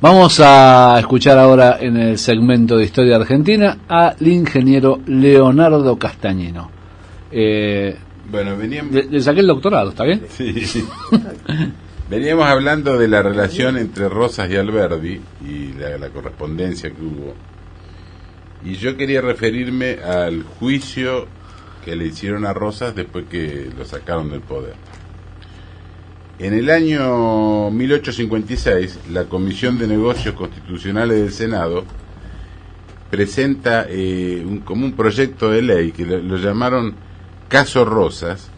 Vamos a escuchar ahora en el segmento de Historia Argentina al ingeniero Leonardo Castañino. Bueno, veníamos... Le saqué el doctorado, ¿está bien? Sí. Veníamos hablando de la relación entre Rosas y Alberdi y la correspondencia que hubo. Y yo quería referirme al juicio que le hicieron a Rosas después que lo sacaron del poder. En el año 1856, la Comisión de Negocios Constitucionales del Senado presenta como un proyecto de ley que lo llamaron Caso Rosas,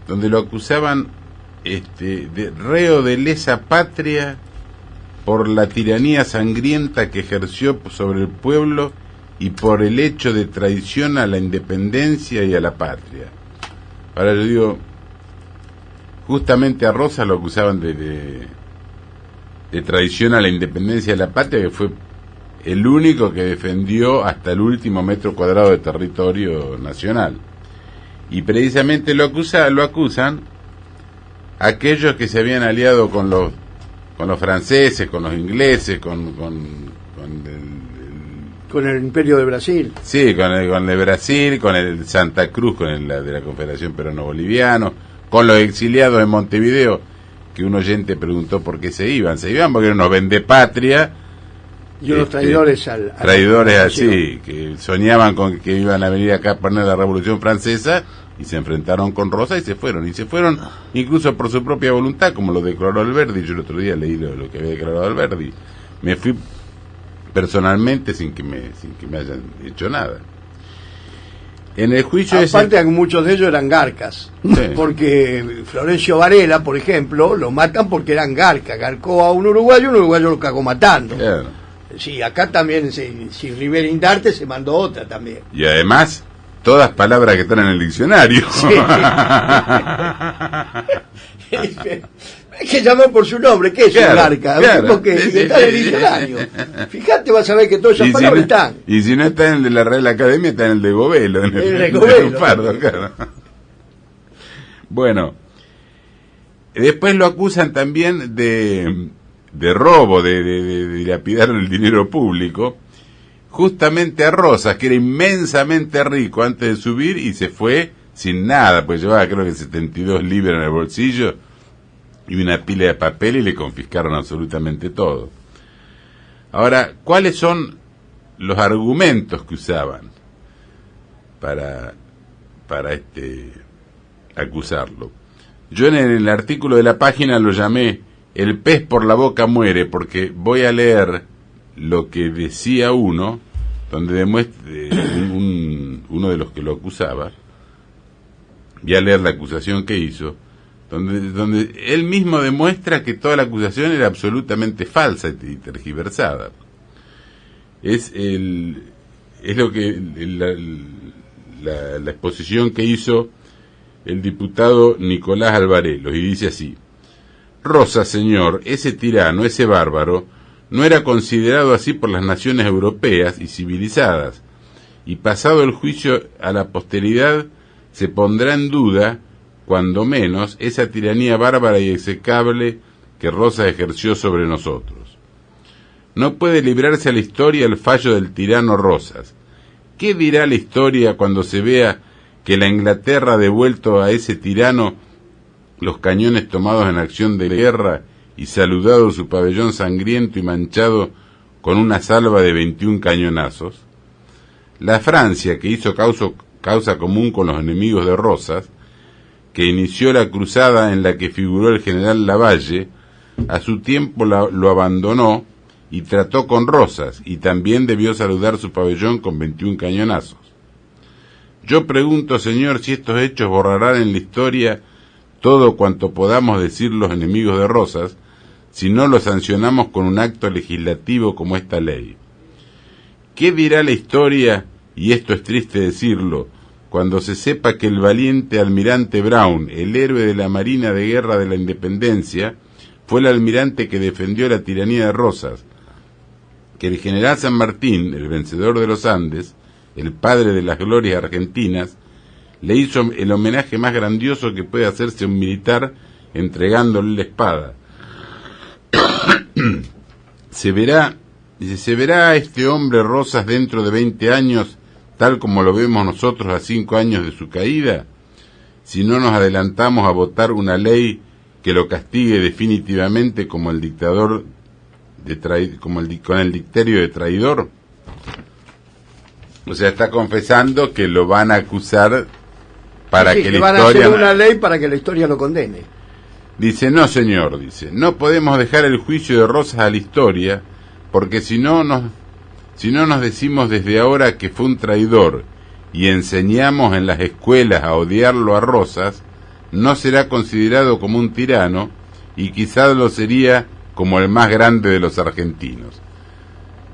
donde lo acusaban de reo de lesa patria por la tiranía sangrienta que ejerció sobre el pueblo y por el hecho de traición a la independencia y a la patria. Ahora yo digo, justamente a Rosas lo acusaban de traición a la independencia y a la patria, que fue el único que defendió hasta el último metro cuadrado de territorio nacional. Y precisamente lo acusan aquellos que se habían aliado con los franceses, con los ingleses, con el Imperio de Brasil. Sí, con el Brasil, con el Santa Cruz, con el de la Confederación Peruano-Boliviano, con los exiliados de Montevideo, que un oyente preguntó por qué se iban. Se iban porque eran unos vendepatria y unos traidores traidores así, que soñaban con que iban a venir acá a poner la Revolución Francesa, y se enfrentaron con Rosas y se fueron incluso por su propia voluntad, como lo declaró Alberdi. Yo el otro día leí lo que había declarado Alberdi. Me fui personalmente sin que me hayan hecho nada. En el juicio aparte que muchos de ellos eran garcas, sí. Porque Florencio Varela, por ejemplo, lo matan porque eran garcas, garcó a un uruguayo lo cagó matando. Claro. Sí, acá también, si Rivera Indarte se mandó otra también. Y además, todas palabras que están en el diccionario. Sí. Es que llamar por su nombre, ¿qué es un garca? Claro, que está en el diccionario. Fíjate, vas a ver que todas esas palabras están. Y si no está en el de la Real Academia, está en el de Govelo. En el de Govelo. Claro. Bueno, después lo acusan también de robo, de dilapidar el dinero público, justamente a Rosas, que era inmensamente rico antes de subir y se fue sin nada, pues llevaba creo que 72 libras en el bolsillo y una pila de papel y le confiscaron absolutamente todo. Ahora, ¿cuáles son los argumentos que usaban para acusarlo? Yo en el artículo de la página lo llamé "El pez por la boca muere", porque voy a leer lo que decía uno, donde demuestra uno de los que lo acusaba. Voy a leer la acusación que hizo, donde él mismo demuestra que toda la acusación era absolutamente falsa y tergiversada. Es lo que la exposición que hizo el diputado Nicolás Alvarelo, y dice así: Rosas, señor, ese tirano, ese bárbaro, no era considerado así por las naciones europeas y civilizadas, y pasado el juicio a la posteridad se pondrá en duda, cuando menos, esa tiranía bárbara y execrable que Rosas ejerció sobre nosotros. No puede librarse a la historia el fallo del tirano Rosas. ¿Qué dirá la historia cuando se vea que la Inglaterra ha devuelto a ese tirano los cañones tomados en acción de guerra y saludado su pabellón sangriento y manchado con una salva de 21 cañonazos? La Francia, que hizo causa común con los enemigos de Rosas, que inició la cruzada en la que figuró el general Lavalle, a su tiempo lo abandonó y trató con Rosas, y también debió saludar su pabellón con 21 cañonazos. Yo pregunto, señor, si estos hechos borrarán en la historia todo cuanto podamos decir los enemigos de Rosas, si no lo sancionamos con un acto legislativo como esta ley. ¿Qué dirá la historia, y esto es triste decirlo, cuando se sepa que el valiente almirante Brown, el héroe de la Marina de Guerra de la Independencia, fue el almirante que defendió la tiranía de Rosas, que el general San Martín, el vencedor de los Andes, el padre de las glorias argentinas, le hizo el homenaje más grandioso que puede hacerse a un militar entregándole la espada, se verá a este hombre Rosas dentro de 20 años, tal como lo vemos nosotros a 5 años de su caída, si no nos adelantamos a votar una ley que lo castigue definitivamente como el dictador con el dicterio de traidor. O sea, está confesando que lo van a acusar para que la van historia... a hacer una ley para que la historia lo condene. Dice, no señor, dice, no podemos dejar el juicio de Rosas a la historia, porque si no nos decimos desde ahora que fue un traidor y enseñamos en las escuelas a odiarlo a Rosas, no será considerado como un tirano y quizás lo sería como el más grande de los argentinos.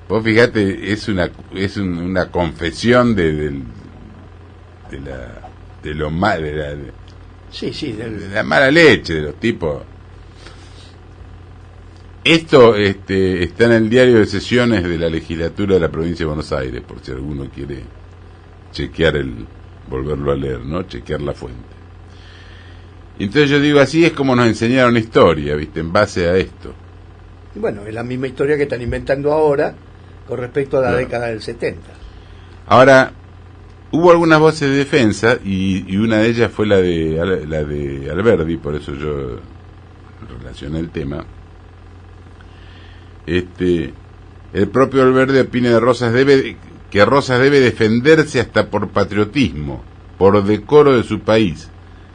Vos fíjate, es una confesión de la mala leche de los tipos. Esto está en el diario de sesiones de la legislatura de la provincia de Buenos Aires, por si alguno quiere chequear volverlo a leer, ¿no? Chequear la fuente. Entonces yo digo, así es como nos enseñaron historia, ¿viste? En base a esto. Bueno, es la misma historia que están inventando ahora con respecto a la década del 70. Ahora, hubo algunas voces de defensa y una de ellas fue la de Alberdi, por eso yo relacioné el tema. El propio Alberdi opina que Rosas debe defenderse hasta por patriotismo, por decoro de su país.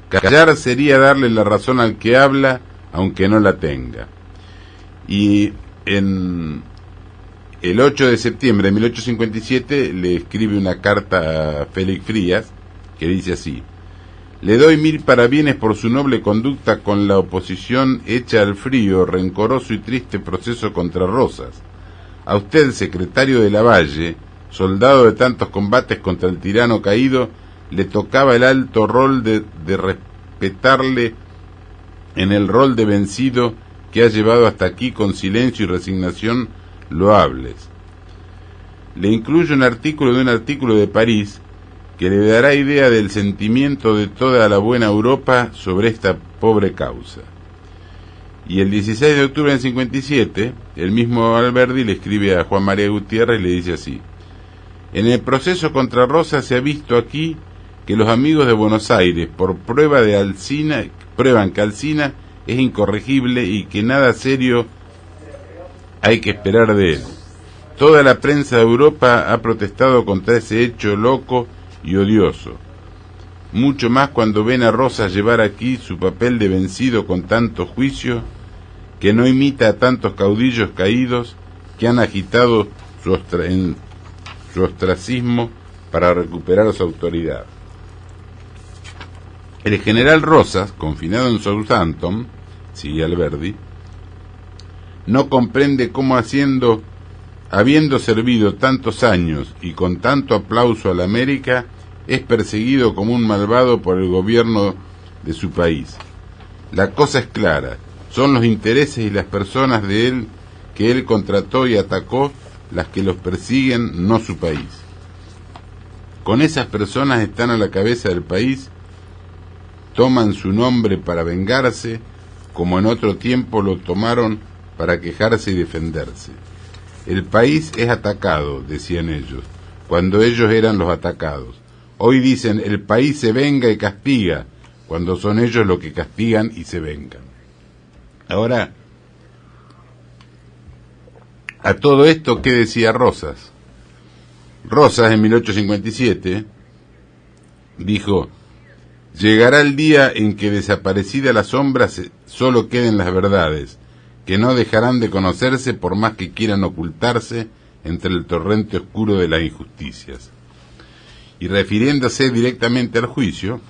Callar sería darle la razón al que habla, aunque no la tenga. Y el 8 de septiembre de 1857 le escribe una carta a Félix Frías, que dice así: le doy 1000 parabienes por su noble conducta con la oposición hecha al frío, rencoroso y triste proceso contra Rosas. A usted, secretario de Lavalle, soldado de tantos combates contra el tirano caído, le tocaba el alto rol de respetarle en el rol de vencido que ha llevado hasta aquí con silencio y resignación loables. Le incluyo un artículo de París que le dará idea del sentimiento de toda la buena Europa sobre esta pobre causa. Y el 16 de octubre del 57, el mismo Alberdi le escribe a Juan María Gutiérrez y le dice así: en el proceso contra Rosas se ha visto aquí que los amigos de Buenos Aires, por prueban que Alsina es incorregible y que nada serio hay que esperar de él. Toda la prensa de Europa ha protestado contra ese hecho loco y odioso, mucho más cuando ven a Rosas llevar aquí su papel de vencido con tanto juicio, que no imita a tantos caudillos caídos que han agitado su ostracismo para recuperar su autoridad. El general Rosas, confinado en Southampton, sigue Alberdi, no comprende cómo habiendo servido tantos años y con tanto aplauso a la América, es perseguido como un malvado por el gobierno de su país. La cosa es clara, son los intereses y las personas de él que él contrató y atacó las que los persiguen, no su país. Con esas personas están a la cabeza del país, toman su nombre para vengarse, como en otro tiempo lo tomaron para quejarse y defenderse. El país es atacado, decían ellos, cuando ellos eran los atacados. Hoy dicen, el país se venga y castiga, cuando son ellos los que castigan y se vengan. Ahora, a todo esto, ¿qué decía Rosas? Rosas, en 1857, dijo: llegará el día en que, desaparecida la sombra, solo queden las verdades, que no dejarán de conocerse por más que quieran ocultarse entre el torrente oscuro de las injusticias. Y refiriéndose directamente al juicio,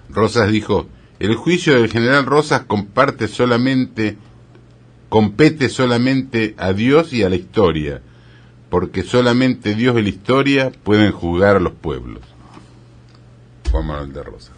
Rosas dijo: el juicio del general Rosas compete solamente a Dios y a la historia, porque solamente Dios y la historia pueden juzgar a los pueblos. Juan Manuel de Rosas.